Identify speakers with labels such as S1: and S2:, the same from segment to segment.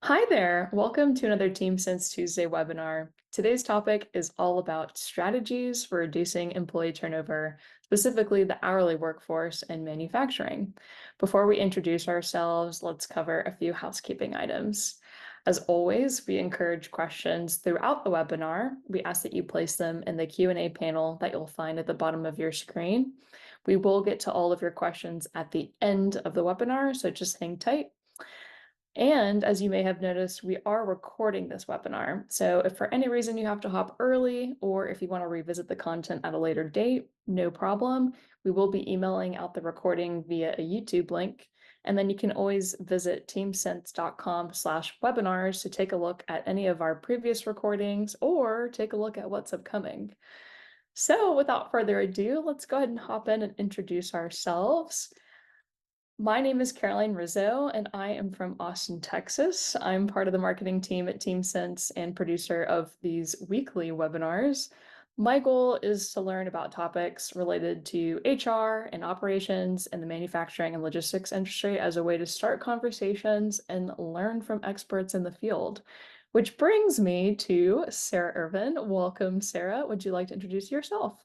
S1: Hi there. Welcome to another TeamSense Tuesday webinar. Today's topic is all about strategies for reducing employee turnover, specifically the hourly workforce in manufacturing. Before we introduce ourselves, let's cover a few housekeeping items. As always, we encourage questions throughout the webinar. We ask that you place them in the Q&A panel that you'll find at the bottom of your screen. We will get to all of your questions at the end of the webinar, so just hang tight. And as you may have noticed, we are recording this webinar. So if for any reason you have to hop early, or if you want to revisit the content at a later date, no problem. We will be emailing out the recording via a YouTube link. And then you can always visit teamsense.com/webinars to take a look at any of our previous recordings or take a look at what's upcoming. So without further ado, let's go ahead and hop in and introduce ourselves. My name is Caroline Rizzo, and I am from Austin, Texas. I'm part of the marketing team at TeamSense and producer of these weekly webinars. My goal is to learn about topics related to HR and operations in the manufacturing and logistics industry as a way to start conversations and learn from experts in the field. Which brings me to Sarah Ervin. Welcome, Sarah. Would you like to introduce yourself?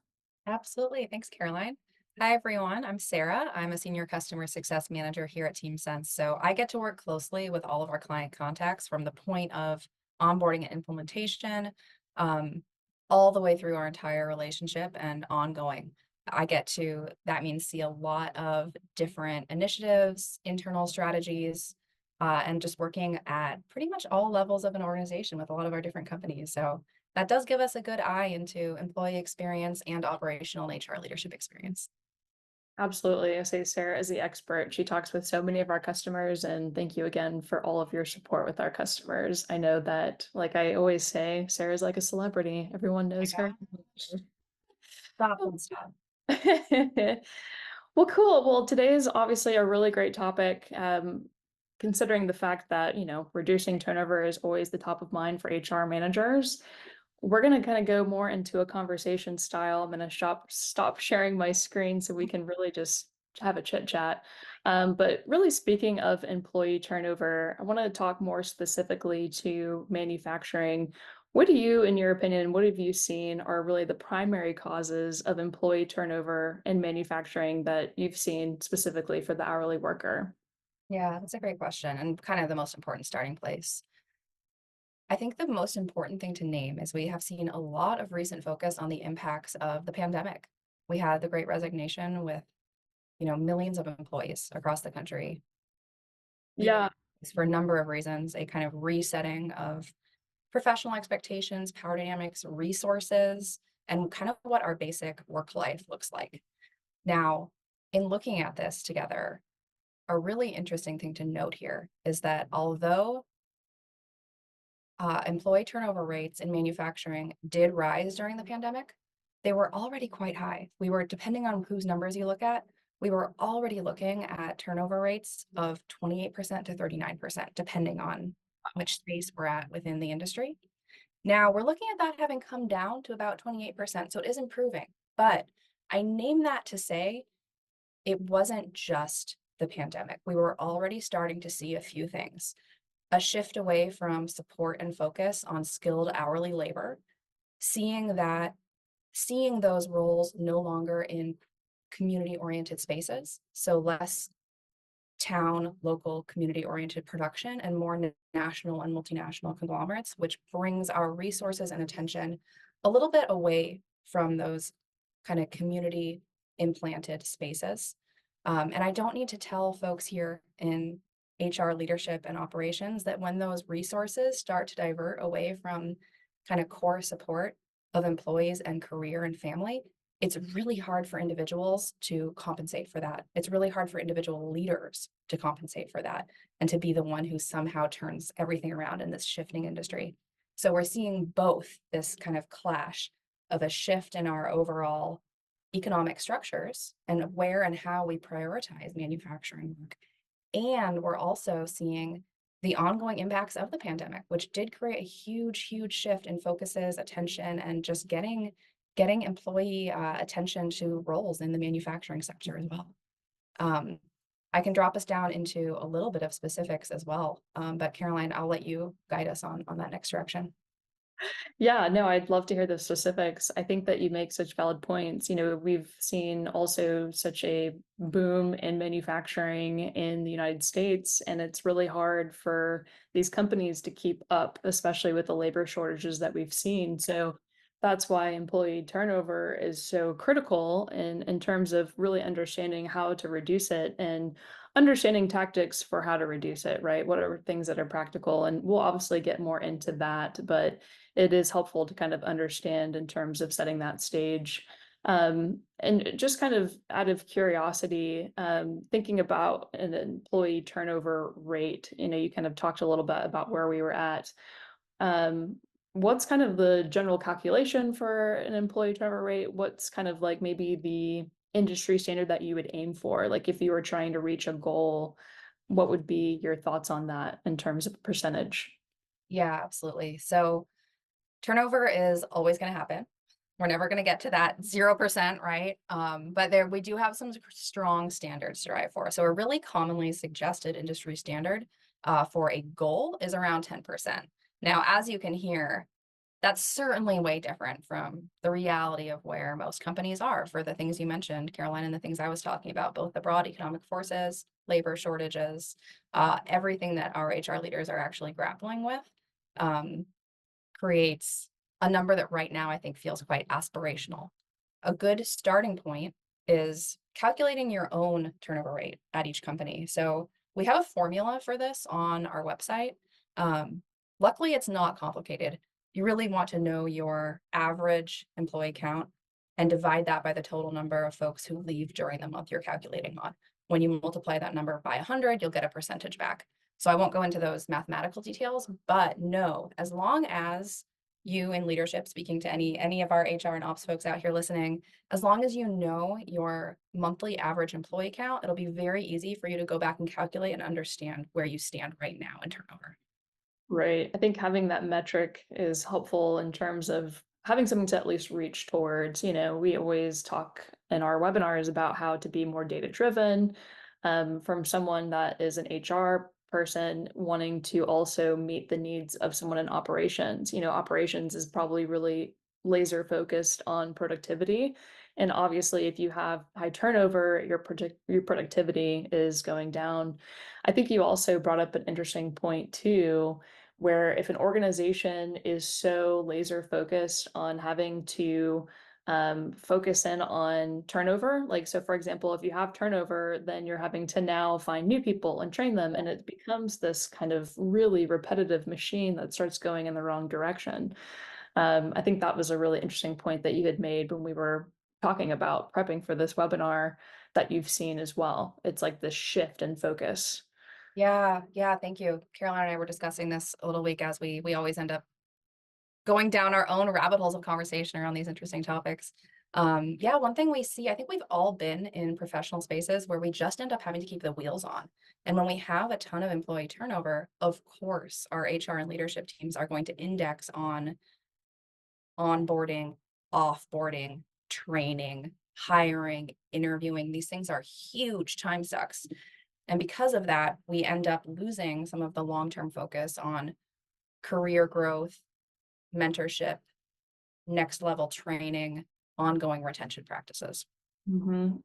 S2: Absolutely. Thanks, Caroline. Hi, everyone. I'm Sarah. I'm a senior customer success manager here at TeamSense. So I get to work closely with all of our client contacts from the point of onboarding and implementation, um, all the way through our entire relationship and ongoing. That means see a lot of different initiatives, internal strategies, and just working at pretty much all levels of an organization with a lot of our different companies. So that does give us a good eye into employee experience and operational and HR leadership experience.
S1: Absolutely. I say Sarah is the expert. She talks with so many of our customers, and thank you again for all of your support with our customers. I know that, like I always say, Sarah's like a celebrity. Everyone knows her.
S2: Stop and stop.
S1: Well, cool. Well, today is obviously a really great topic, considering the fact that, reducing turnover is always the top of mind for HR managers. We're going to kind of go more into a conversation style. I'm going to stop sharing my screen so we can really just have a chit chat. But really speaking of employee turnover, I want to talk more specifically to manufacturing. What do you, in your opinion, what have you seen are really the primary causes of employee turnover in manufacturing that you've seen specifically for the hourly worker?
S2: Yeah, that's a great question and kind of the most important starting place. I think the most important thing to name is we have seen a lot of recent focus on the impacts of the pandemic. We had the Great Resignation with, millions of employees across the country.
S1: Yeah,
S2: For a number of reasons, a kind of resetting of professional expectations, power dynamics, resources, and kind of what our basic work life looks like. Now, in looking at this together, a really interesting thing to note here is that although employee turnover rates in manufacturing did rise during the pandemic, they were already quite high. We were, depending on whose numbers you look at, we were already looking at turnover rates of 28% to 39%, depending on which space we're at within the industry. Now we're looking at that having come down to about 28%, so it is improving. But I name that to say it wasn't just the pandemic. We were already starting to see a few things. A shift away from support and focus on skilled hourly labor, seeing that seeing those roles no longer in community-oriented spaces, so less town, local, community-oriented production and more national and multinational conglomerates, which brings our resources and attention a little bit away from those kind of community implanted spaces. And I don't need to tell folks here in HR leadership and operations that when those resources start to divert away from kind of core support of employees and career and family, it's really hard for individuals to compensate for that. It's really hard for individual leaders to compensate for that and to be the one who somehow turns everything around in this shifting industry. So we're seeing both this kind of clash of a shift in our overall economic structures and where and how we prioritize manufacturing work. And we're also seeing the ongoing impacts of the pandemic, which did create a huge, huge shift in focuses, attention, and just getting employee attention to roles in the manufacturing sector as well. Um, I can drop us down into a little bit of specifics as well. But Caroline, I'll let you guide us on that next direction.
S1: Yeah, no, I'd love to hear the specifics. I think that you make such valid points. We've seen also such a boom in manufacturing in the United States, and it's really hard for these companies to keep up, especially with the labor shortages that we've seen. So that's why employee turnover is so critical in terms of really understanding how to reduce it and understanding tactics for how to reduce it, right? What are things that are practical? And we'll obviously get more into that, but it is helpful to kind of understand in terms of setting that stage. And just kind of out of curiosity, thinking about an employee turnover rate, you kind of talked a little bit about where we were at. Um, what's kind of the general calculation for an employee turnover rate? What's kind of like maybe the industry standard that you would aim for? Like if you were trying to reach a goal, what would be your thoughts on that in terms of percentage?
S2: Yeah, absolutely. So turnover is always going to happen. We're never going to get to that 0%, right? But there we do have some strong standards to strive for. So a really commonly suggested industry standard for a goal is around 10%. Now, as you can hear, that's certainly way different from the reality of where most companies are for the things you mentioned, Caroline, and the things I was talking about, both the broad economic forces, labor shortages, everything that our HR leaders are actually grappling with. Um, Creates a number that right now I think feels quite aspirational. A good starting point is calculating your own turnover rate at each company. So we have a formula for this on our website. Um, Luckily, it's not complicated. You really want to know your average employee count and divide that by the total number of folks who leave during the month you're calculating on. When you multiply that number by 100, you'll get a percentage back. So I won't go into those mathematical details, but no, as long as you in leadership, speaking to any of our HR and ops folks out here listening, as long as you know your monthly average employee count, it'll be very easy for you to go back and calculate and understand where you stand right now in turnover.
S1: Right. I think having that metric is helpful in terms of having something to at least reach towards. We always talk in our webinars about how to be more data driven, from someone that is an HR person wanting to also meet the needs of someone in operations. Operations is probably really laser focused on productivity. And obviously, if you have high turnover, your productivity is going down. I think you also brought up an interesting point too, where if an organization is so laser focused on having to focus in on turnover, like, so for example, if you have turnover, then you're having to now find new people and train them, and it becomes this kind of really repetitive machine that starts going in the wrong direction. I think that was a really interesting point that you had made when we were talking about prepping for this webinar that you've seen as well. It's like this shift in focus.
S2: Yeah, yeah, thank you. Caroline and I were discussing this a little week as we always end up going down our own rabbit holes of conversation around these interesting topics. Yeah, one thing we see, I think we've all been in professional spaces where we just end up having to keep the wheels on. And when we have a ton of employee turnover, of course, our HR and leadership teams are going to index on onboarding, offboarding, training, hiring, interviewing. These things are huge time sucks. And because of that, we end up losing some of the long-term focus on career growth, mentorship, next level training, ongoing retention practices.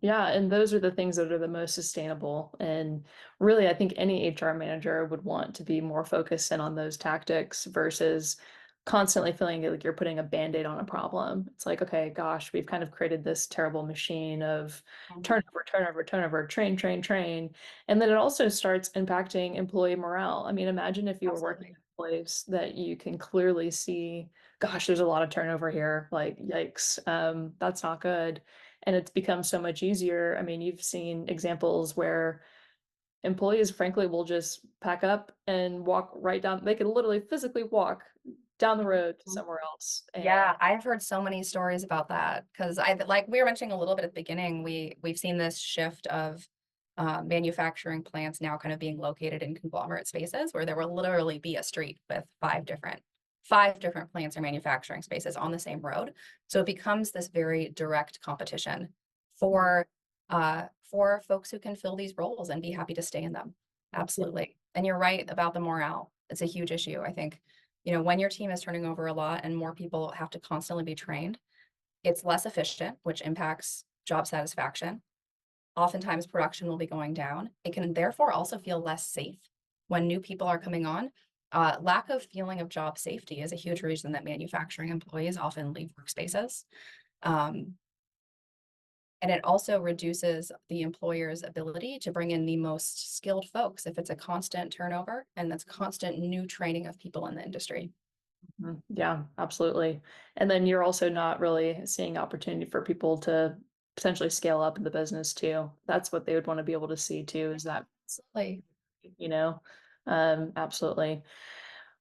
S1: Yeah, and those are the things that are the most sustainable. And really, I think any HR manager would want to be more focused in on those tactics versus constantly feeling like you're putting a band-aid on a problem. It's like, okay, gosh, we've kind of created this terrible machine of
S2: Mhm.
S1: turnover, turnover, turnover, train, train, train. And then it also starts impacting employee morale. I mean, imagine if you were working
S2: Absolutely.
S1: in a place that you can clearly see, gosh, there's a lot of turnover here. Like, yikes, that's not good, and it's become so much easier. I mean, you've seen examples where employees, frankly, will just pack up and walk right down. They can literally physically walk down the road to
S2: Mhm.
S1: somewhere else.
S2: Yeah,
S1: And
S2: I've heard so many stories about that because I like we were mentioning a little bit at the beginning, we've seen this shift of manufacturing plants now kind of being located in conglomerate spaces where there will literally be a street with five different plants or manufacturing spaces on the same road. So it becomes this very direct competition for for folks who can fill these roles and be happy to stay in them.
S1: Yeah.
S2: Absolutely. And you're right about the morale. It's a huge issue. I think, when your team is turning over a lot and more people have to constantly be trained, it's less efficient, which impacts job satisfaction. Oftentimes production will be going down. It can therefore also feel less safe when new people are coming on. Lack of feeling of job safety is a huge reason that manufacturing employees often leave workspaces. Um, and it also reduces the employer's ability to bring in the most skilled folks if it's a constant turnover and that's constant new training of people in the industry.
S1: Yeah, absolutely. And then you're also not really seeing opportunity for people to potentially scale up in the business too. That's what they would want to be able to see too, is that,
S2: Absolutely.
S1: you know, absolutely.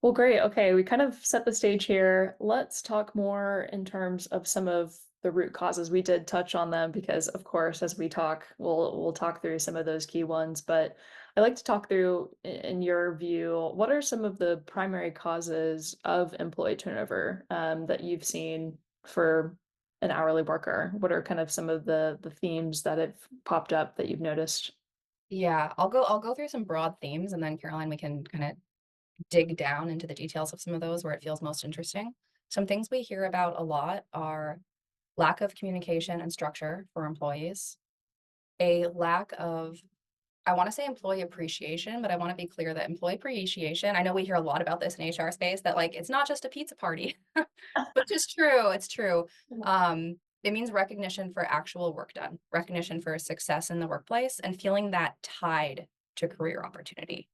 S1: Well, great. Okay, we kind of set the stage here. Let's talk more in terms of some of the root causes. We did touch on them because, of course, as we talk, we'll talk through some of those key ones. But I like to talk through, in your view, what are some of the primary causes of employee turnover that you've seen for an hourly worker? What are kind of some of the themes that have popped up that you've noticed?
S2: Yeah, I'll go through some broad themes and then Caroline, we can kind of dig down into the details of some of those where it feels most interesting. Some things we hear about a lot are lack of communication and structure for employees, a lack of, I want to say employee appreciation, but I want to be clear that employee appreciation, I know we hear a lot about this in HR space that like it's not just a pizza party, which is true. It's true. It means recognition for actual work done, recognition for success in the workplace, and feeling that tied to career opportunity,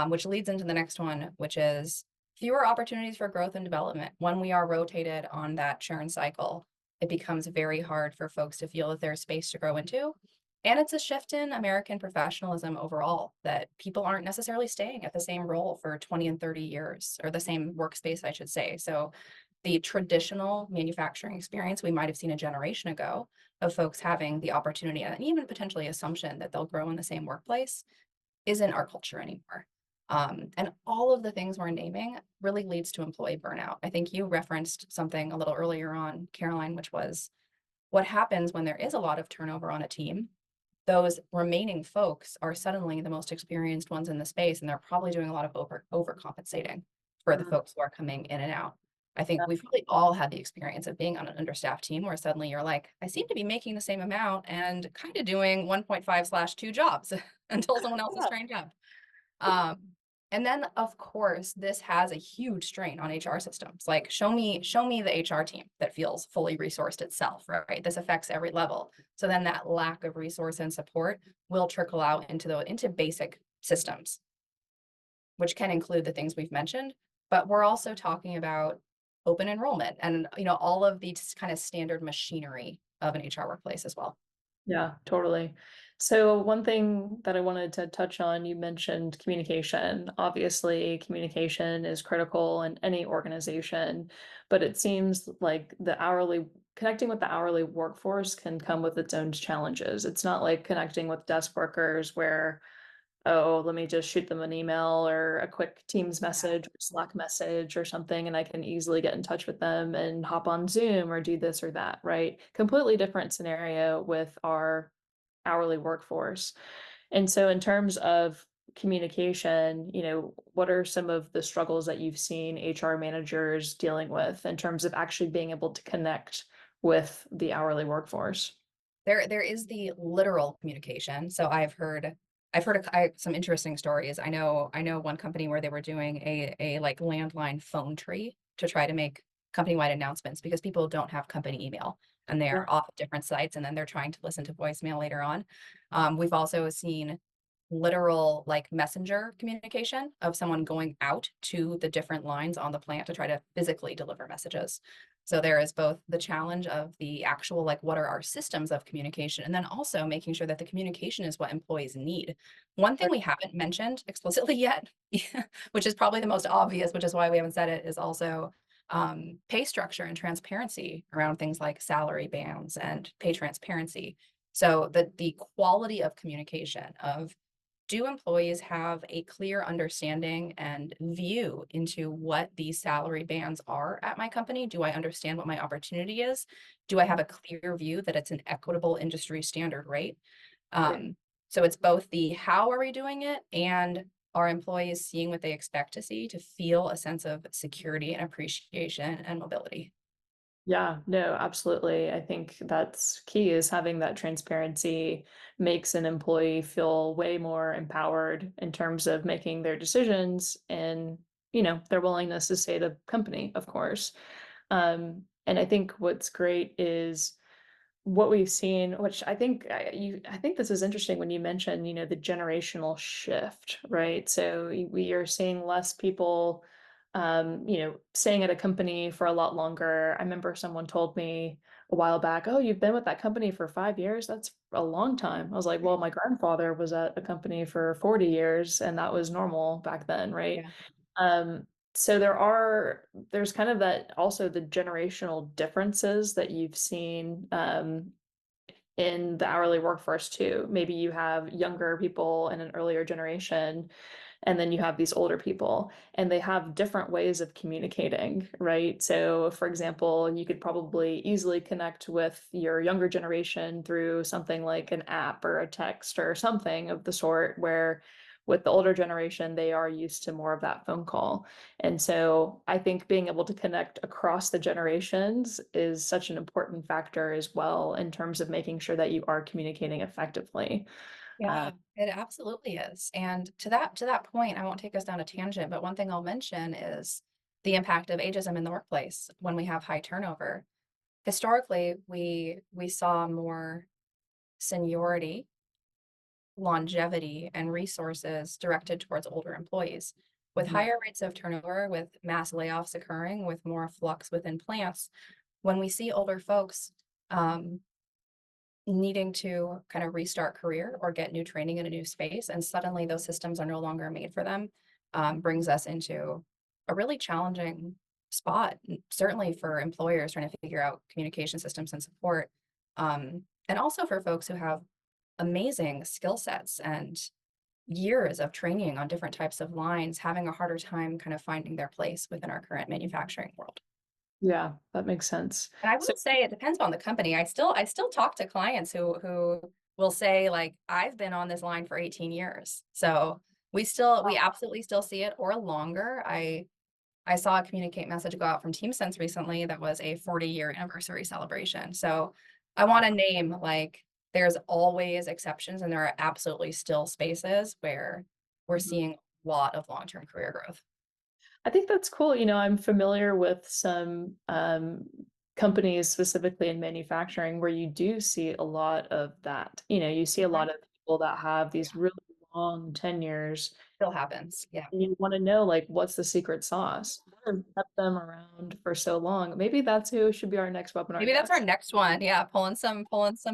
S2: which leads into the next one, which is fewer opportunities for growth and development. When we are rotated on that churn cycle, it becomes very hard for folks to feel that there's space to grow into. And it's a shift in American professionalism overall, that people aren't necessarily staying at the same role for 20 and 30 years, or the same workspace, I should say. So the traditional manufacturing experience we might have seen a generation ago of folks having the opportunity and even potentially assumption that they'll grow in the same workplace isn't our culture anymore. And all of the things we're naming really leads to employee burnout. I think you referenced something a little earlier on, Caroline, which was what happens when there is a lot of turnover on a team. Those remaining folks are suddenly the most experienced ones in the space, and they're probably doing a lot of overcompensating for the
S1: Mhm.
S2: folks who are coming in and out. I think we've really all had the experience of being on an understaffed team where suddenly you're like, I seem to be making the same amount and kind of doing 1.5/2 jobs until someone else is
S1: Yeah.
S2: trained up. Um, and then of course, this has a huge strain on HR systems. Like show me the HR team that feels fully resourced itself, right? This affects every level. So then that lack of resource and support will trickle out into basic systems, which can include the things we've mentioned, but we're also talking about open enrollment and all of the kind of standard machinery of an HR workplace as well.
S1: Yeah, totally. So one thing that I wanted to touch on, you mentioned communication. Obviously, communication is critical in any organization, but it seems like connecting with the hourly workforce can come with its own challenges. It's not like connecting with desk workers where, oh, let me just shoot them an email or a quick Teams
S2: Yeah.
S1: message or Slack message or something, and I can easily get in touch with them and hop on Zoom or do this or that, right? Completely different scenario with our hourly workforce. And so, in terms of communication, what are some of the struggles that you've seen HR managers dealing with in terms of actually being able to connect with the hourly workforce?
S2: There is the literal communication. So some interesting stories. I know one company where they were doing a like landline phone tree to try to make company-wide announcements because people don't have company email and
S1: Yeah.
S2: they're off at different sites and then they're trying to listen to voicemail later on. We've also seen literal like messenger communication of someone going out to the different lines on the plant to try to physically deliver messages. So there is both the challenge of the actual, like, what are our systems of communication? And then also making sure that the communication is what employees need. One thing we haven't mentioned explicitly yet, which is probably the most obvious, which is why we haven't said it, is also pay structure and transparency around things like salary bands and pay transparency. So the quality of communication of do employees have a clear understanding and view into what these salary bands are at my company? Do I understand what my opportunity is? Do I have a clear view that it's an equitable industry standard rate?
S1: Right.
S2: So it's both the how are we doing it and are employees seeing what they expect to see to feel a sense of security and appreciation and mobility.
S1: Yeah, no, absolutely. I think that's key is having that transparency makes an employee feel way more empowered in terms of making their decisions and, their willingness to stay at a company, of course. And I think what's great is what we've seen, which I think this is interesting when you mention, the generational shift, right? So we are seeing less people, staying at a company for a lot longer. I remember someone told me a while back, "Oh, you've been with that company for 5 years? That's a long time." I was like, "Well, my grandfather was at a company for 40 years, and that was normal back then, right?"
S2: Yeah.
S1: So there's kind of that also the generational differences that you've seen, in the hourly workforce too. Maybe you have younger people in an earlier generation, and then you have these older people, and they have different ways of communicating, right? So, for example, you could probably easily connect with your younger generation through something like an app or a text or something of the sort, where with the older generation, they are used to more of that phone call. And so I think being able to connect across the generations is such an important factor as well in terms of making sure that you are communicating effectively.
S2: Yeah, it absolutely is. And to that point, I won't take us down a tangent, but one thing I'll mention is the impact of ageism in the workplace when we have high turnover. Historically, we saw more seniority, longevity, and resources directed towards older employees. With
S1: Mhm.
S2: higher rates of turnover, with mass layoffs occurring, with more flux within plants, when we see older folks um, needing to kind of restart career or get new training in a new space, and suddenly those systems are no longer made for them, brings us into a really challenging spot, certainly for employers trying to figure out communication systems and support, and also for folks who have amazing skill sets and years of training on different types of lines, having a harder time kind of finding their place within our current manufacturing world.
S1: Yeah, that makes sense.
S2: And I
S1: So
S2: will say it depends on the company. I still talk to clients who will say, like, "I've been on this line for 18 years." So we absolutely still see it or longer. I saw a communicate message go out from TeamSense recently that was a 40-year anniversary celebration. So I
S1: wow.
S2: wanna name, like, there's always exceptions, and there are absolutely still spaces where we're
S1: Mhm.
S2: seeing a lot of long-term career growth.
S1: I think that's cool. I'm familiar with some companies, specifically in manufacturing, where you do see a lot of that. You see a
S2: Mhm.
S1: lot of people that have
S2: Yeah,
S1: these really long tenures.
S2: still happens. Yeah.
S1: And you wanna know, like, what's the secret sauce? What has kept them around for so long? Maybe that's who should be our next webinar
S2: Maybe that's our
S1: guest.
S2: next one. Yeah, pulling some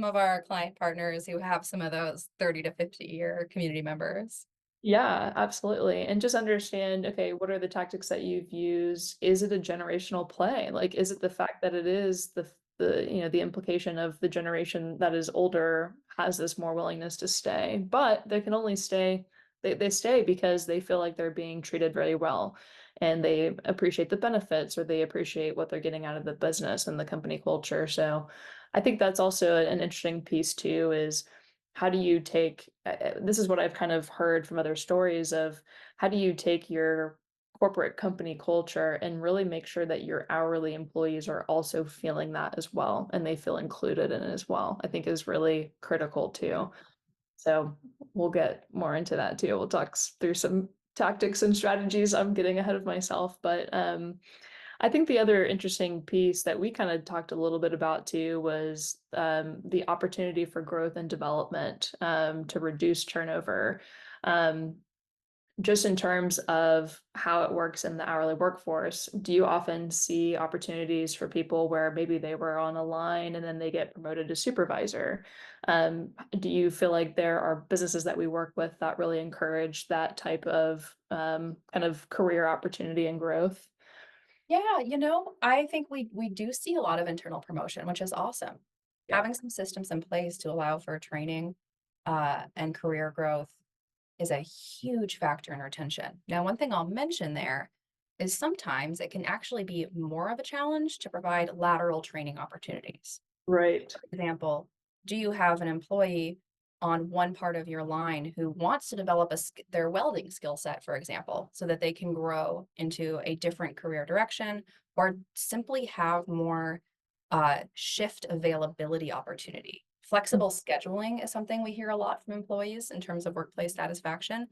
S2: of our client partners who have some of those 30 to 50-year community members.
S1: Yeah, absolutely. And just understand, okay, what are the tactics that you've used? Is it a generational play? Like, is it the fact that it is the implication of the generation that is older has this more willingness to stay, but they can only stay, they stay because they feel like they're being treated very well and they appreciate the benefits or they appreciate what they're getting out of the business and the company culture. So I think that's also an interesting piece too, is how do you take this is what I've kind of heard from other stories of how do you take your corporate company culture and really make sure that your hourly employees are also feeling that as well and they feel included in it as well, I think is really critical too. So we'll get more into that too. We'll talk through some tactics and strategies. I'm getting ahead of myself, but I think the other interesting piece that we kind of talked a little bit about too was the opportunity for growth and development to reduce turnover. Um, just in terms of how it works in the hourly workforce, do you often see opportunities for people where maybe they were on a line and then they get promoted to supervisor? Do you feel like there are businesses that we work with that really encourage that type of kind of career opportunity and growth?
S2: Yeah, I think we do see a lot of internal promotion, which is awesome.
S1: Yeah.
S2: Having some systems in place to allow for training, and career growth is a huge factor in retention. Now, one thing I'll mention there is sometimes it can actually be more of a challenge to provide lateral training opportunities.
S1: Right.
S2: For example, do you have an employee on one part of your line who wants to develop their welding skill set, for example, so that they can grow into a different career direction or simply have more shift availability opportunity? Flexible scheduling is something we hear a lot from employees in terms of workplace satisfaction.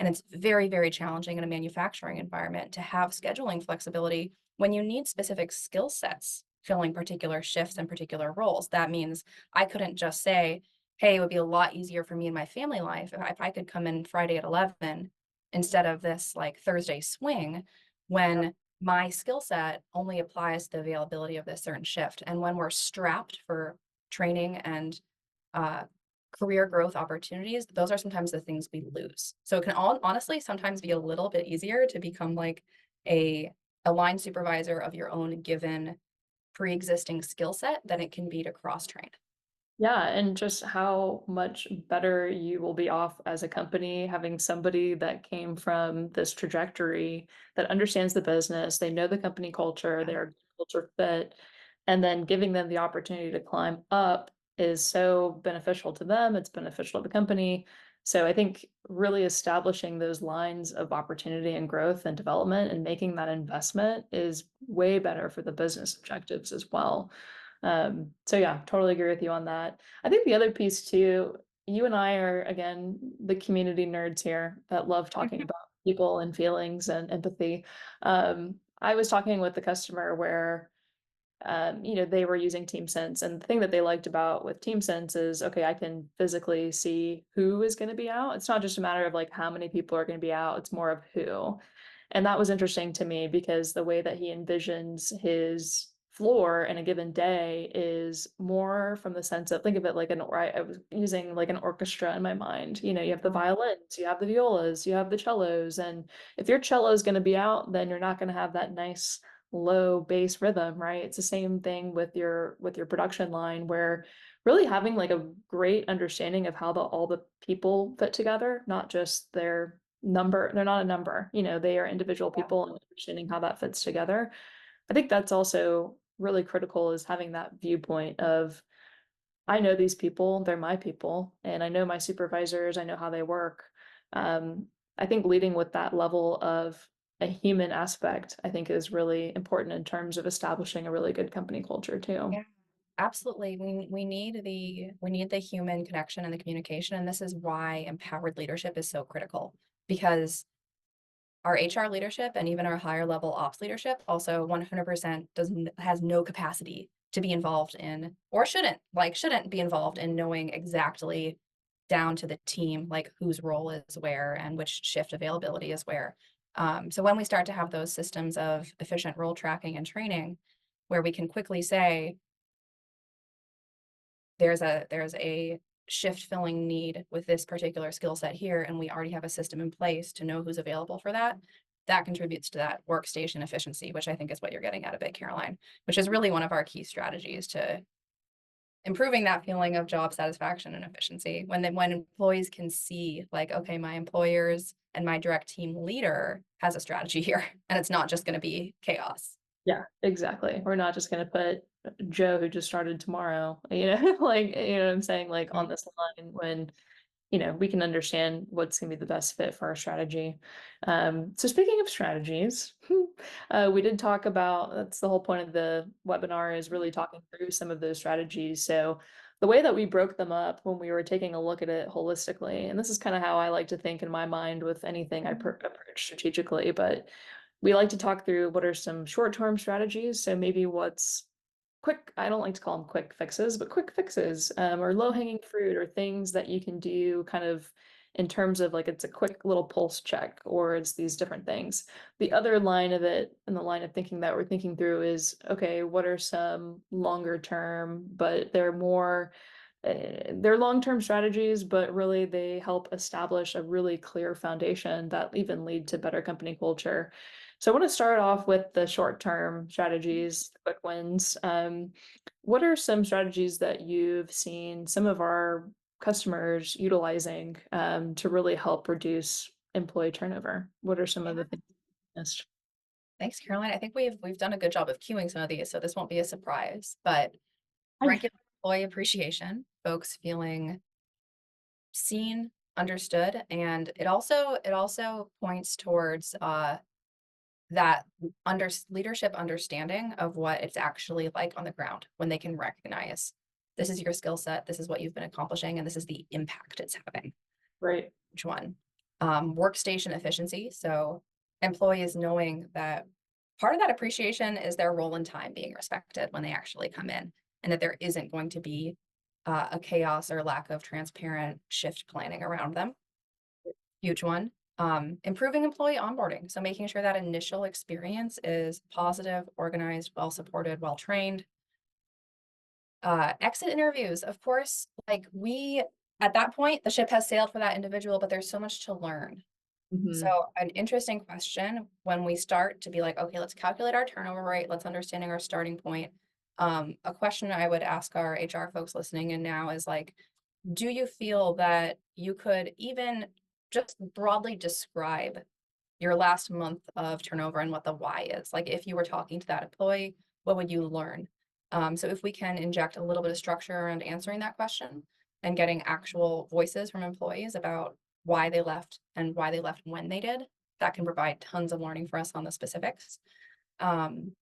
S2: And it's very, very challenging in a manufacturing environment to have scheduling flexibility when you need specific skill sets filling particular shifts and particular roles. That means I couldn't just say, hey, it would be a lot easier for me in my family life if I could come in Friday at 11 instead of this like Thursday swing when my skill set only applies to the availability of this certain shift. And when we're strapped for training and uh, career growth opportunities, those are sometimes the things we lose. So it can honestly sometimes be a little bit easier to become like a, a line supervisor of your own given pre-existing skill set than it can be to cross train.
S1: Yeah, and just how much better you will be off as a company having somebody that came from this trajectory that understands the business, they know the company culture,
S2: Yeah.
S1: they're a culture fit, and then giving them the opportunity to climb up is so beneficial to them, it's beneficial to the company. So I think really establishing those lines of opportunity and growth and development and making that investment is way better for the business objectives as well. So yeah, totally agree with you on that. I think the other piece too, you and I are again the community nerds here that love talking
S2: Mhm.
S1: about people and feelings and empathy. I was talking with the customer where they were using TeamSense, and the thing that they liked about with TeamSense is, okay, I can physically see who is going to be out. It's not just a matter of like how many people are going to be out, it's more of who. And that was interesting to me because the way that he envisions his floor in a given day is more from the sense of think of it like I was using like an orchestra in my mind. You have the
S2: Oh,
S1: violins, you have the violas, you have the cellos, and if your cello is going to be out, then you're not going to have that nice low bass rhythm, right? It's the same thing with your production line where really having like a great understanding of how all the people fit together, not just their number. They're not a number, they are individual
S2: yeah.
S1: people and understanding how that fits together. I think that's also really critical is having that viewpoint of I know these people, they're my people, and I know my supervisors, I know how they work. Um, I think leading with that level of a human aspect, I think is really important in terms of establishing a really good company culture too.
S2: Yeah, absolutely. We need the human connection and the communication, and this is why empowered leadership is so critical because our HR leadership and even our higher level ops leadership also 100% doesn't has no capacity to be involved in or shouldn't be involved in knowing exactly down to the team like whose role is where and which shift availability is where. So when we start to have those systems of efficient role tracking and training, where we can quickly say, there's a shift filling need with this particular skill set here, and we already have a system in place to know who's available for that. That contributes to that workstation efficiency, which I think is what you're getting at a bit, Caroline, which is really one of our key strategies to improving that feeling of job satisfaction and efficiency. When employees can see, like, okay, my employers and my direct team leader has a strategy here, and it's not just going to be chaos.
S1: Yeah, exactly. We're not just gonna put Joe who just started tomorrow, like, what I'm saying, like on
S2: Mhm.
S1: this line when we can understand what's going to be the best fit for our strategy. So speaking of strategies, we did talk about that's the whole point of the webinar is really talking through some of those strategies. So the way that we broke them up when we were taking a look at it holistically, and this is kind of how I like to think in my mind with anything I approach strategically, but we like to talk through what are some short-term strategies. So maybe what's quick I don't like to call them quick fixes, but quick fixes, or low-hanging fruit or things that you can do kind of in terms of like it's a quick little pulse check or it's these different things. The other line of it and the line of thinking that we're thinking through is, okay, what are some longer term, but they're long-term strategies, but really they help establish a really clear foundation that even lead to better company culture. So I want to start off with the short-term strategies, quick wins. What are some strategies that you've seen some of our customers utilizing to really help reduce employee turnover? What are some of the
S2: Yeah.
S1: things you missed?
S2: Thanks, Caroline. I think we've done a good job of queuing some of these, so this won't be a surprise. But regular employee appreciation, folks feeling seen, understood, and it also points towards that leadership understanding of what it's actually like on the ground when they can recognize this is your skill set, this is what you've been accomplishing, and this is the impact it's having.
S1: Right.
S2: Which one? Workstation efficiency. So employees knowing that part of that appreciation is their role and time being respected when they actually come in, and that there isn't going to be a chaos or lack of transparent shift planning around them. Huge one. Improving employee onboarding. So making sure that initial experience is positive, organized, well supported, well trained. Exit interviews, of course, like we at that point, the ship has sailed for that individual, but there's so much to learn.
S1: Mhm.
S2: So an interesting question when we start to be like, okay, let's calculate our turnover rate, let's understanding our starting point. A question I would ask our HR folks listening in now is like, do you feel that you could even just broadly describe your last month of turnover and what the why is? Like if you were talking to that employee, what would you learn? So if we can inject a little bit of structure around answering that question and getting actual voices from employees about why they left and why they left when they did, that can provide tons of learning for us on the specifics. Um,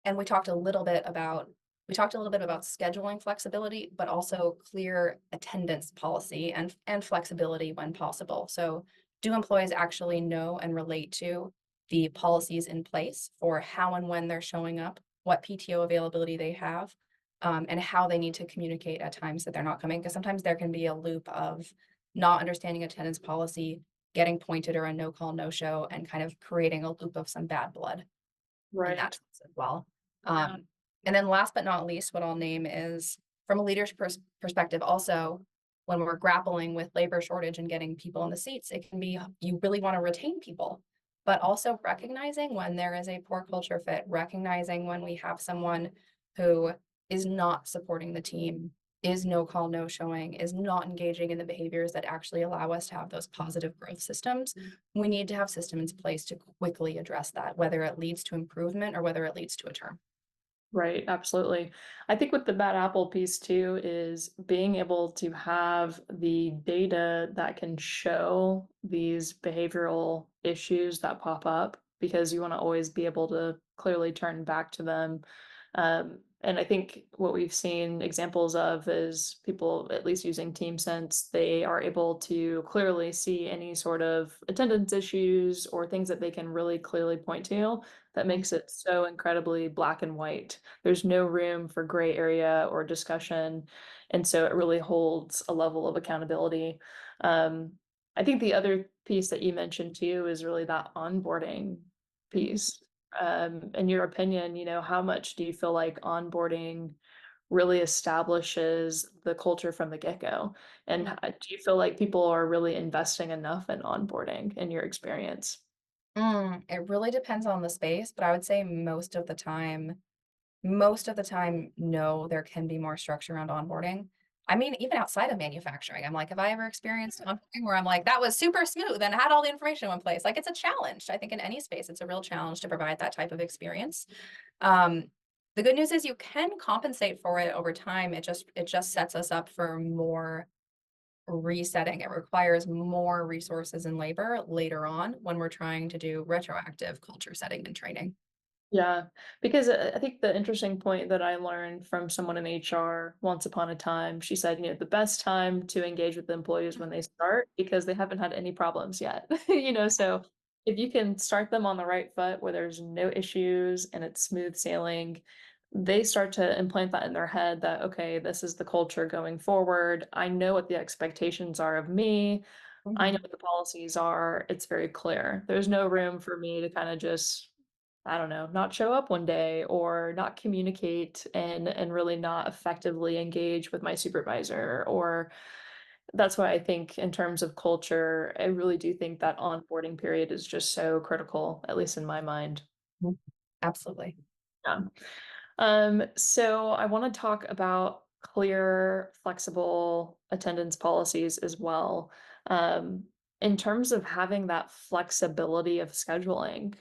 S2: and we talked a little bit about scheduling flexibility, but also clear attendance policy and flexibility when possible. So do employees actually know and relate to the policies in place for how and when they're showing up, what PTO availability they have, and how they need to communicate at times that they're not coming? Because sometimes there can be a loop of not understanding attendance policy, getting pointed or a no call, no show, and kind of creating a loop of some bad blood in that
S1: Right.
S2: sense as well.
S1: Yeah.
S2: And then last but not least, what I'll name is from a leadership perspective, also, when we're grappling with labor shortage and getting people in the seats, it can be you really want to retain people, but also recognizing when there is a poor culture fit, recognizing when we have someone who is not supporting the team, is no call, no showing, is not engaging in the behaviors that actually allow us to have those positive growth systems. We need to have systems in place to quickly address that, whether it leads to improvement or whether it leads to a term.
S1: Right, absolutely. I think with the bad apple piece too is being able to have the data that can show these behavioral issues that pop up because you want to always be able to clearly turn back to them. And I think what we've seen examples of is people, at least using TeamSense, they are able to clearly see any sort of attendance issues or things that they can really clearly point to that makes it so incredibly black and white. There's no room for gray area or discussion, and so it really holds a level of accountability. Um, I think the other piece that you mentioned too is really that onboarding
S2: Mhm.
S1: piece. In your opinion, how much do you feel like onboarding really establishes the culture from the get-go? And do you feel like people are really investing enough in onboarding in your experience?
S2: It really depends on the space, but I would say most of the time, no, there can be more structure around onboarding. I mean, even outside of manufacturing, I'm like, have I ever experienced onboarding where I'm like, that was super smooth and had all the information in one place? Like, it's a challenge. I think in any space, it's a real challenge to provide that type of experience. Um, the good news is you can compensate for it over time. It just sets us up for more resetting. It requires more resources and labor later on when we're trying to do retroactive culture setting and training.
S1: Yeah, because I think the interesting point that I learned from someone in HR once upon a time, she said, the best time to engage with the employees when they start because they haven't had any problems yet. So if you can start them on the right foot where there's no issues and it's smooth sailing, they start to implant that in their head that, okay, this is the culture going forward. I know what the expectations are of me. I know
S2: Mhm.
S1: what the policies are. It's very clear. There's no room for me to kind of just I don't know, not show up one day or not communicate and really not effectively engage with my supervisor or that's why I think in terms of culture, I really do think that onboarding period is just so critical, at least in my mind.
S2: Mhm. Absolutely.
S1: Yeah. So I want to talk about clear, flexible attendance policies as well. Um, in terms of having that flexibility of scheduling,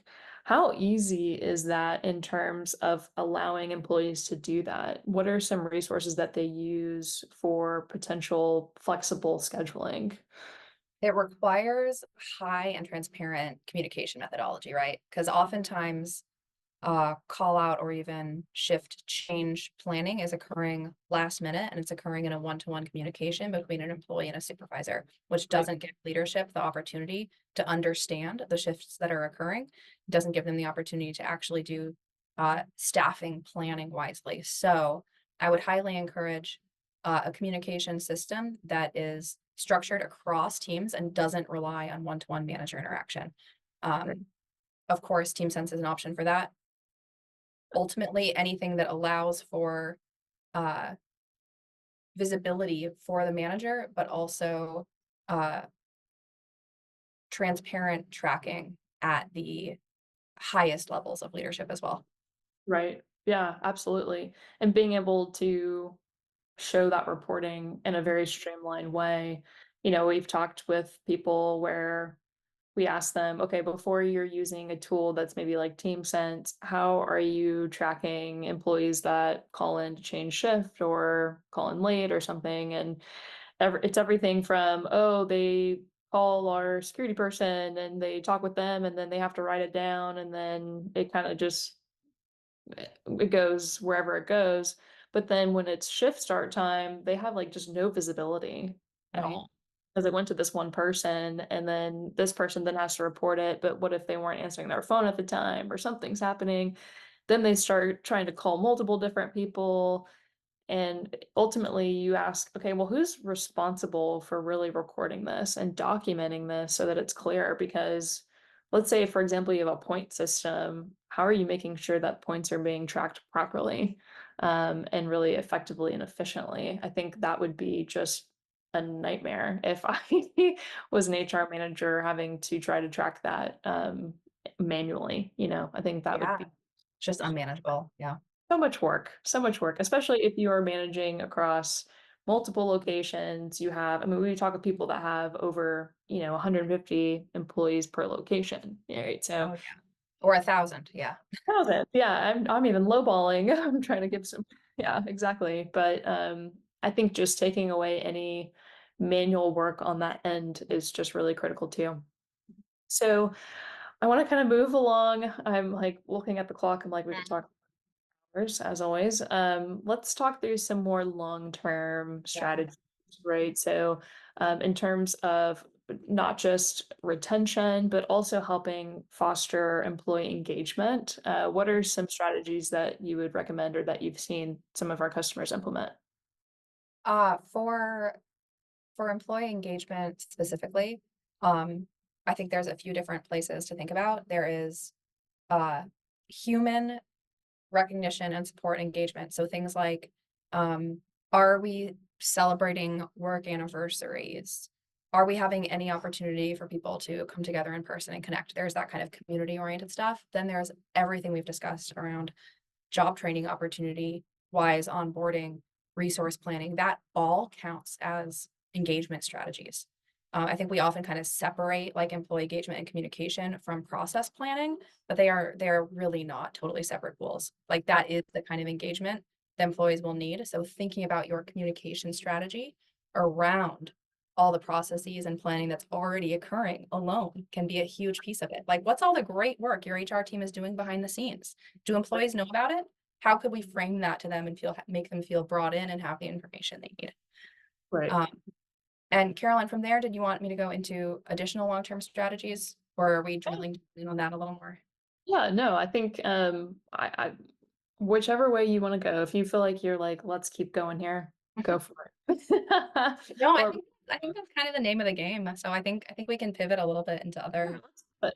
S1: how easy is that in terms of allowing employees to do that? What are some resources that they use for potential flexible scheduling?
S2: It requires high and transparent communication methodology, right? Because oftentimes call out or even shift change planning is occurring last minute and it's occurring in a one-to-one communication between an employee and a supervisor, which
S1: Right,
S2: doesn't give leadership the opportunity to understand the shifts that are occurring, doesn't give them the opportunity to actually do staffing planning wisely. So I would highly encourage a communication system that is structured across teams and doesn't rely on one-to-one manager interaction.
S1: right,
S2: Um, of course, TeamSense is an option for that. Ultimately, anything that allows for uh, visibility for the manager, but also uh, transparent tracking at the highest levels of leadership as well.
S1: right. Yeah, absolutely. And being able to show that reporting in a very streamlined way. We've talked with people where we ask them, okay, before you're using a tool that's maybe like TeamSense, how are you tracking employees that call in to change shift or call in late or something? And it's everything from, oh, they call our security person and they talk with them and then they have to write it down and then it kind of just it goes wherever it goes. But then when it's shift start time, they have like just no visibility at
S2: Right.
S1: all. Because it went to this one person and then this person then has to report it. But what if they weren't answering their phone at the time or something's happening? Then they start trying to call multiple different people. And ultimately, you ask, okay, well, who's responsible for really recording this and documenting this so that it's clear? Because let's say, for example, you have a point system. How are you making sure that points are being tracked properly and really effectively and efficiently? I think that would be just a nightmare if I was an HR manager having to try to track that manually. I think that would
S2: Yeah.
S1: be
S2: Just unmanageable. Yeah.
S1: so much work, especially if you are managing across multiple locations. I mean, we talk of people that have over, 150 employees per location, right? So
S2: Oh, yeah. Or 1,000. Yeah.
S1: thousands, yeah, I'm even lowballing. I'm trying to give some, yeah, exactly. But I think just taking away any manual work on that end is just really critical too. So I want to kind of move along. I'm like looking at the clock. I'm like, we could talk course, as always. Let's talk through some more long-term
S2: Yeah.
S1: strategies, right? So, in terms of not just retention, but also helping foster employee engagement, what are some strategies that you would recommend or that you've seen some of our customers implement?
S2: Uh, for for employee engagement specifically, um, I think there's a few different places to think about. There is uh, human recognition and support engagement. So things like, um, are we celebrating work anniversaries? Are we having any opportunity for people to come together in person and connect? There's that kind of community oriented stuff. Then there's everything we've discussed around job training opportunity wise, onboarding, resource planning. That all counts as engagement strategies. I think we often kind of separate like employee engagement and communication from process planning, but they're really not totally separate goals. Like that is the kind of engagement the employees will need. So thinking about your communication strategy around all the processes and planning that's already occurring alone can be a huge piece of it. Like what's all the great work your HR team is doing behind the scenes? Do employees know about it? How could we frame that to them and make them feel brought in and have the information they need?
S1: Right.
S2: Um, and Caroline, from there, did you want me to go into additional long-term strategies, or are we drilling in on that a little more?
S1: Yeah, no, I think I whichever way you want to go. If you feel like you're like, let's keep going here, go for it.
S2: No,
S1: Or
S2: I think that's kind of the name of the game. So I think we can pivot a little bit into
S1: yeah,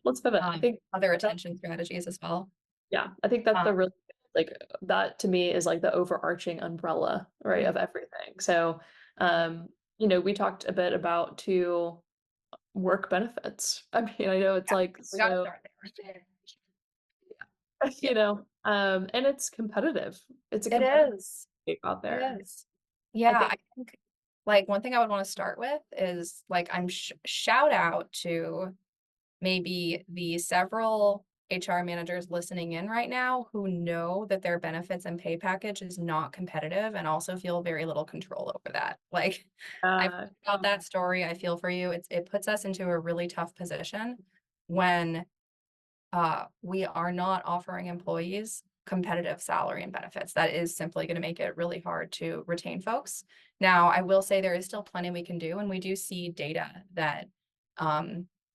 S1: let's pivot. I think
S2: other
S1: that
S2: attention strategies as well.
S1: yeah, I think that's the
S2: Um,
S1: really like that to me is like the overarching umbrella, right,
S2: mhm.
S1: of everything. So, we talked a bit about too work benefits. I mean, I know it's
S2: Yeah,
S1: like
S2: we got to
S1: so,
S2: start there. Yeah,
S1: and it's competitive. It's a
S2: it
S1: competitive
S2: is.
S1: game out
S2: It
S1: there.
S2: is.
S1: I
S2: Yeah,
S1: think
S2: I think, like, one thing I would wanna start with is, like, shout out to maybe the several HR managers listening in right now who know that their benefits and pay package is not competitive and also feel very little control over that. Like, I've
S1: uh,
S2: heard about that story, I feel for you. It puts us into a really tough position when we are not offering employees competitive salary and benefits. That is simply going to make it really hard to retain folks. Now, I will say there is still plenty we can do, and we do see data that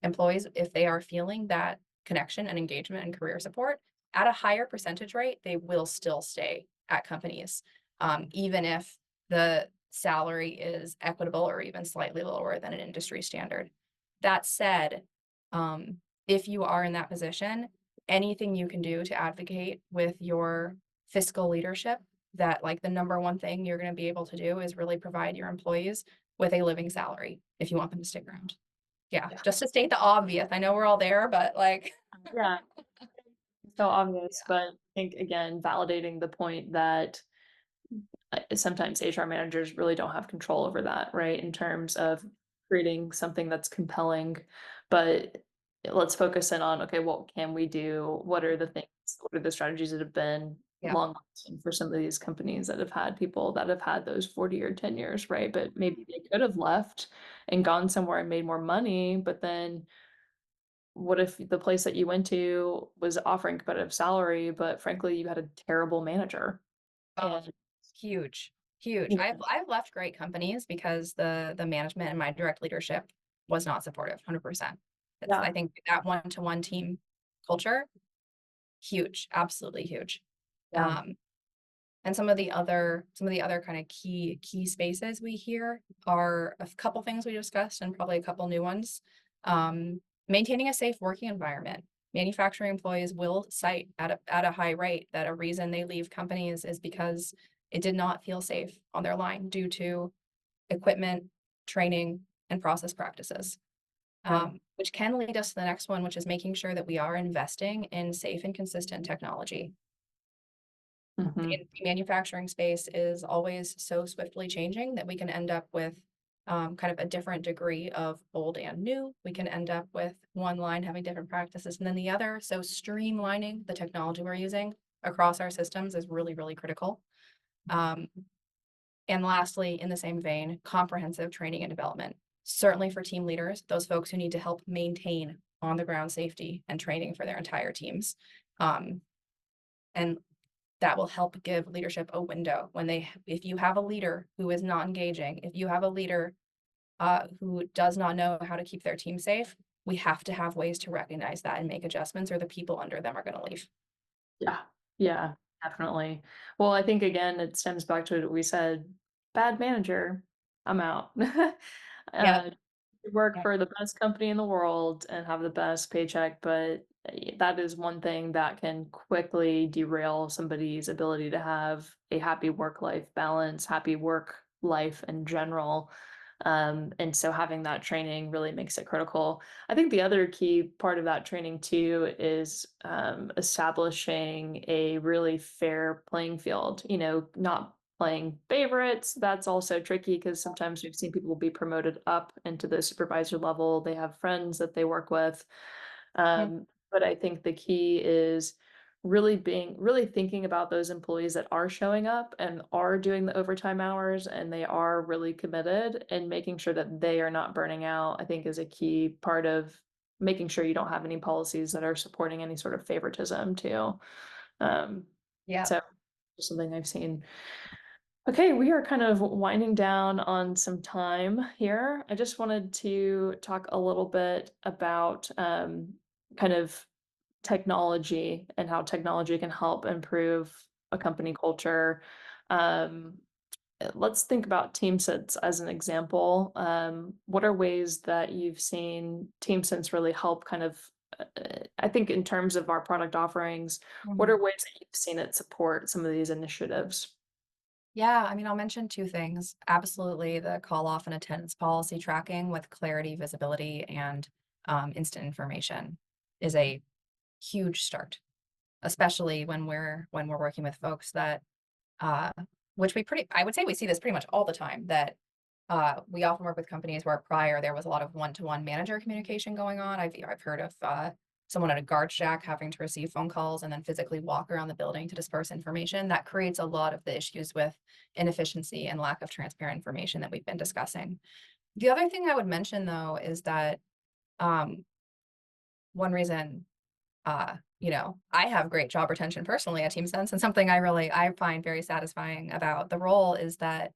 S2: employees, if they are feeling that connection and engagement and career support at a higher percentage rate, they will still stay at companies, even if the salary is equitable or even slightly lower than an industry standard. That said, um, if you are in that position, anything you can do to advocate with your fiscal leadership that like the number one thing you're going to be able to do is really provide your employees with a living salary if you want them to stick around. Yeah,
S1: yeah,
S2: just to state the obvious. I know we're all there, but like,
S1: yeah, so obvious,
S2: yeah,
S1: but I think again, validating the point that sometimes HR managers really don't have control over that, right? In terms of creating something that's compelling, but let's focus in on, okay, what can we do? What are the things, what are the strategies that have been
S2: yeah,
S1: long lasting for some of these companies that have had people that have had those 40 or 10 years, right? But maybe they could have left and gone somewhere and made more money, but then what if the place that you went to was offering competitive salary, but frankly, you had a terrible manager?
S2: oh,
S1: And
S2: huge, huge. I've left great companies because the management and my direct leadership was not supportive, 100%. It's
S1: yeah,
S2: I think that one-to-one team culture, huge, absolutely huge.
S1: yeah.
S2: Um, And some of the other kind of key spaces we hear are a couple things we discussed and probably a couple new ones. Maintaining a safe working environment. Manufacturing employees will cite at a high rate that a reason they leave companies is because it did not feel safe on their line due to equipment, training, and process practices.
S1: Yeah.
S2: Which can lead us to the next one, which is making sure that we are investing in safe and consistent technology.
S1: Mhm.
S2: The manufacturing space is always so swiftly changing that we can end up with kind of a different degree of old and new. We can end up with one line having different practices and then the other. So streamlining the technology we're using across our systems is really, really critical. Um, and lastly, in the same vein, comprehensive training and development. Certainly for team leaders, those folks who need to help maintain on the ground safety and training for their entire teams. Um, and that will help give leadership a window when they if you have a leader who is not engaging, if you have a leader who does not know how to keep their team safe, we have to have ways to recognize that and make adjustments or the people under them are going to leave.
S1: Yeah. Yeah, definitely. Well, I think again, it stems back to what we said, bad manager, I'm out.
S2: Yep.
S1: Work
S2: Yep.
S1: for the best company in the world and have the best paycheck, but that is one thing that can quickly derail somebody's ability to have a happy work-life balance, happy work life in general. And so having that training really makes it critical. I think the other key part of that training too is establishing a really fair playing field, not playing favorites. That's also tricky because sometimes we've seen people be promoted up into the supervisor level. They have friends that they work with.
S2: Mhm.
S1: But I think the key is really thinking about those employees that are showing up and are doing the overtime hours and they are really committed and making sure that they are not burning out, I think is a key part of making sure you don't have any policies that are supporting any sort of favoritism too. Um,
S2: Yep.
S1: so just something I've seen. Okay, we are kind of winding down on some time here. I just wanted to talk a little bit about kind of technology and how technology can help improve a company culture. Um, let's think about TeamSense as an example. What are ways that you've seen TeamSense really help kind of, I think in terms of our product offerings, what are
S2: Mhm.
S1: ways that you've seen it support some of these initiatives?
S2: Yeah, I mean, I'll mention two things. Absolutely, the call off and attendance policy tracking with clarity, visibility, and instant information is a huge start, especially when we're working with folks that uh, which I would say we see this pretty much all the time, that we often work with companies where prior there was a lot of one-to-one manager communication going on. I've heard of someone at a guard shack having to receive phone calls and then physically walk around the building to disperse information. That creates a lot of the issues with inefficiency and lack of transparent information that we've been discussing. The other thing I would mention though is that um, one reason I have great job retention personally at TeamSense, and something I find very satisfying about the role is that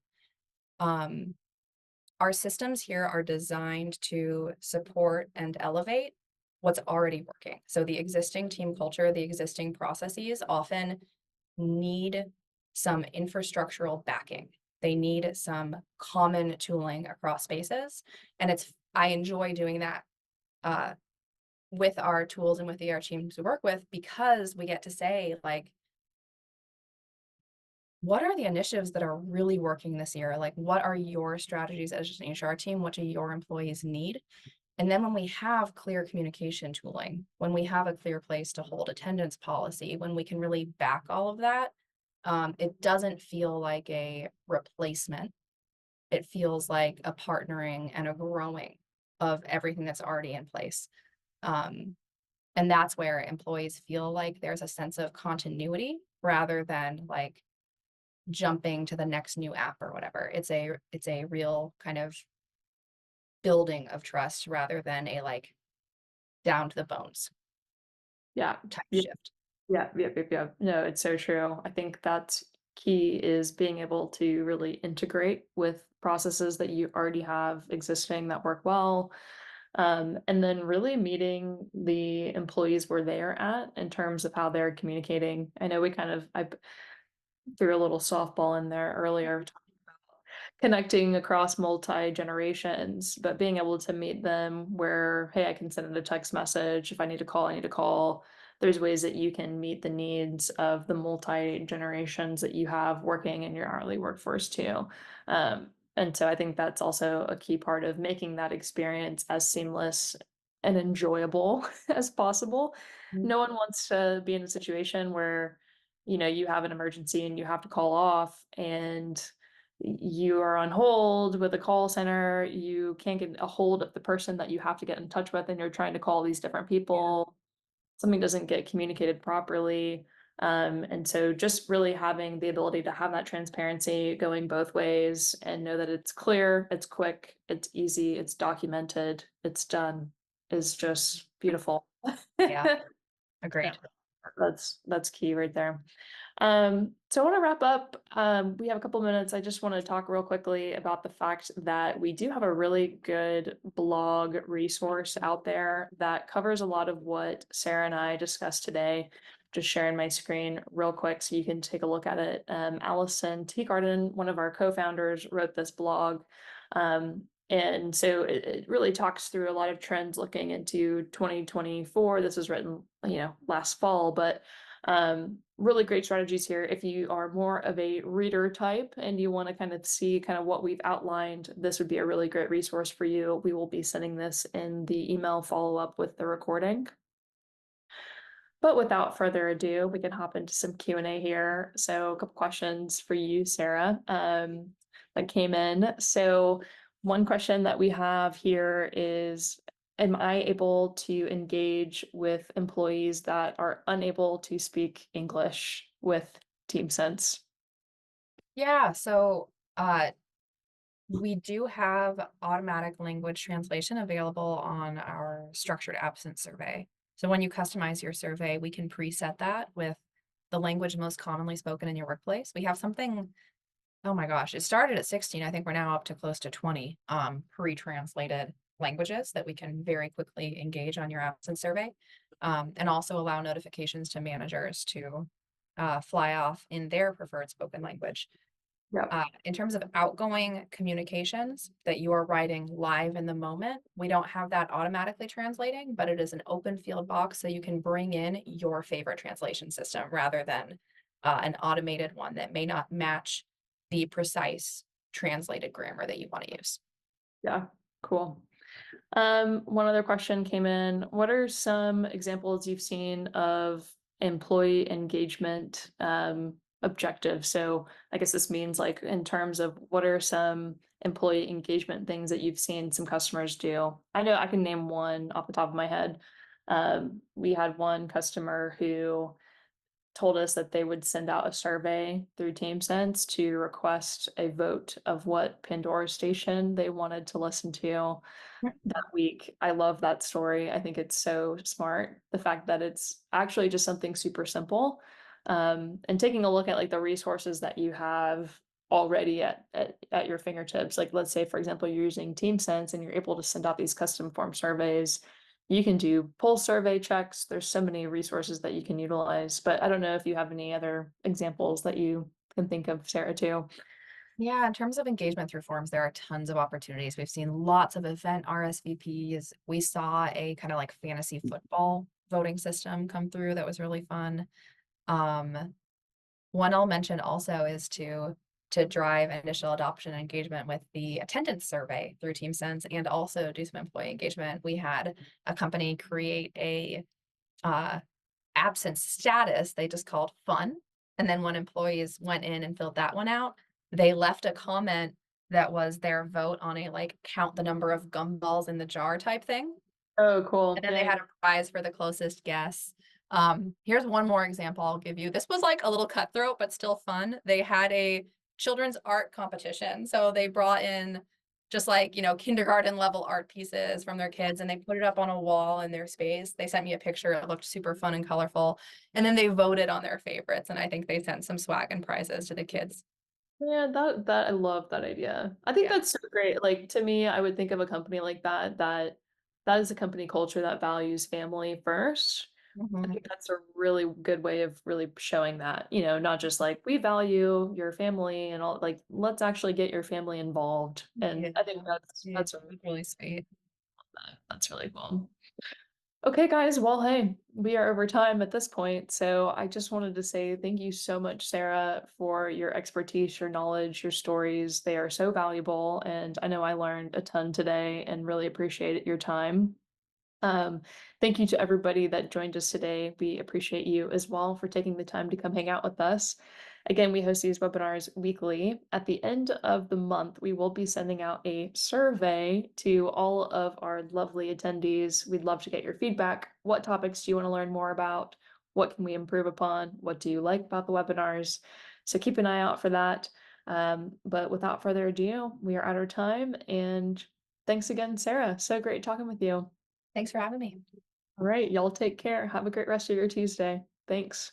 S2: um, our systems here are designed to support and elevate what's already working. So the existing team culture, the existing processes often need some infrastructural backing. They need some common tooling across spaces. And I enjoy doing that uh, with our tools and with the our teams we work with, because we get to say, like, what are the initiatives that are really working this year? Like, what are your strategies as an HR team? What do your employees need? And then when we have clear communication tooling, when we have a clear place to hold attendance policy, when we can really back all of that, it doesn't feel like a replacement. It feels like a partnering and a growing of everything that's already in place. Um, and that's where employees feel like there's a sense of continuity rather than like jumping to the next new app or whatever. It's a real kind of building of trust rather than a like down to the bones
S1: Yeah.
S2: type
S1: Yeah.
S2: shift.
S1: Yeah. Yeah. Yeah. Yeah. No, it's so true. I think that's key is being able to really integrate with processes that you already have existing that work well. And then really meeting the employees where they're at in terms of how they're communicating. I know I threw a little softball in there earlier connecting across multi generations, but being able to meet them where, hey, I can send a text message. If I need to call, I need to call. There's ways that you can meet the needs of the multi generations that you have working in your hourly workforce too. And so I think that's also a key part of making that experience as seamless and enjoyable as possible.
S2: Mm.
S1: No one wants to be in a situation where, you have an emergency and you have to call off and you are on hold with a call center, you can't get a hold of the person that you have to get in touch with, and you're trying to call these different
S2: Yeah.
S1: people. Something doesn't get communicated properly. And so just really having the ability to have that transparency going both ways and know that it's clear, it's quick, it's easy, it's documented, it's done is just beautiful.
S2: Yeah.
S1: Yeah,
S2: Agreed.
S1: that's key right there. So I want to wrap up. We have a couple minutes. I just want to talk real quickly about the fact that we do have a really good blog resource out there that covers a lot of what Sarah and I discussed today. Just sharing my screen real quick so you can take a look at it. Allison Teagarden, one of our co-founders, wrote this blog. And so it really talks through a lot of trends looking into 2024. This was written, last fall, but really great strategies here. If you are more of a reader type and you want to kind of see kind of what we've outlined, this would be a really great resource for you. We will be sending this in the email follow-up with the recording. But without further ado, we can hop into some Q&A here. So a couple questions for you, Sarah, that came in. So one question that we have here is, am I able to engage with employees that are unable to speak English with TeamSense?
S2: Yeah. So we do have automatic language translation available on our structured absence survey. So when you customize your survey, we can preset that with the language most commonly spoken in your workplace. We have something, oh my gosh, it started at 16. I think we're now up to close to 20 pre-translated languages that we can very quickly engage on your absence survey, and also allow notifications to managers to fly off in their preferred spoken language.
S1: Yep.
S2: In terms of outgoing communications that you are writing live in the moment, we don't have that automatically translating, but it is an open field box so you can bring in your favorite translation system rather than an automated one that may not match the precise translated grammar that you want to use.
S1: Yeah, cool. One other question came in. What are some examples you've seen of employee engagement objective. So I guess this means like in terms of what are some employee engagement things that you've seen some customers do? I know I can name one off the top of my head. We had one customer who told us that they would send out a survey through TeamSense to request a vote of what Pandora station they wanted to listen to that week. I love that story. I think it's so smart. The fact that it's actually just something super simple. And taking a look at like the resources that you have already at your fingertips. Like let's say, for example, you're using TeamSense and you're able to send out these custom form surveys. You can do pulse survey checks. There's so many resources that you can utilize. But I don't know if you have any other examples that you can think of, Sarah, too.
S2: Yeah, in terms of engagement through forums, there are tons of opportunities. We've seen lots of event RSVPs. We saw a kind of like fantasy football voting system come through that was really fun. Um, One I'll mention also is to drive initial adoption and engagement with the attendance survey through TeamSense and also do some employee engagement. We had a company create a uh, absence status they just called fun. And then when employees went in and filled that one out, they left a comment that was their vote on a like count the number of gumballs in the jar type thing.
S1: Oh,
S2: And
S1: cool.
S2: then they
S1: Yeah.
S2: had a prize for the closest guess. Here's one more example I'll give you. This was like a little cutthroat, but still fun. They had a children's art competition. So they brought in just like, kindergarten level art pieces from their kids and they put it up on a wall in their space. They sent me a picture. It looked super fun and colorful. And then they voted on their favorites. And I think they sent some swag and prizes to the kids.
S1: Yeah, that I love that idea. I think
S2: Yeah.
S1: that's so great. Like to me, I would think of a company like that that is a company culture that values family first. I
S2: Mhm.
S1: think that's a really good way of really showing that, you know, not just like we value your family and all like let's actually get your family involved.
S2: Yeah.
S1: And I think
S2: Yeah.
S1: that's a
S2: It's really sweet.
S1: that's really cool. Okay, guys. Well, hey, we are over time at this point. So I just wanted to say thank you so much, Sarah, for your expertise, your knowledge, your stories. They are so valuable. And I know I learned a ton today and really appreciate your time. Um, Thank you to everybody that joined us today. We appreciate you as well for taking the time to come hang out with us. Again, we host these webinars weekly. At the end of the month, we will be sending out a survey to all of our lovely attendees. We'd love to get your feedback. What topics do you want to learn more about? What can we improve upon? What do you like about the webinars? So keep an eye out for that. But without further ado, we are out of time. And thanks again, Sarah. So great talking with you.
S2: Thanks for having me.
S1: All right, y'all take care. Have a great rest of your Tuesday. Thanks.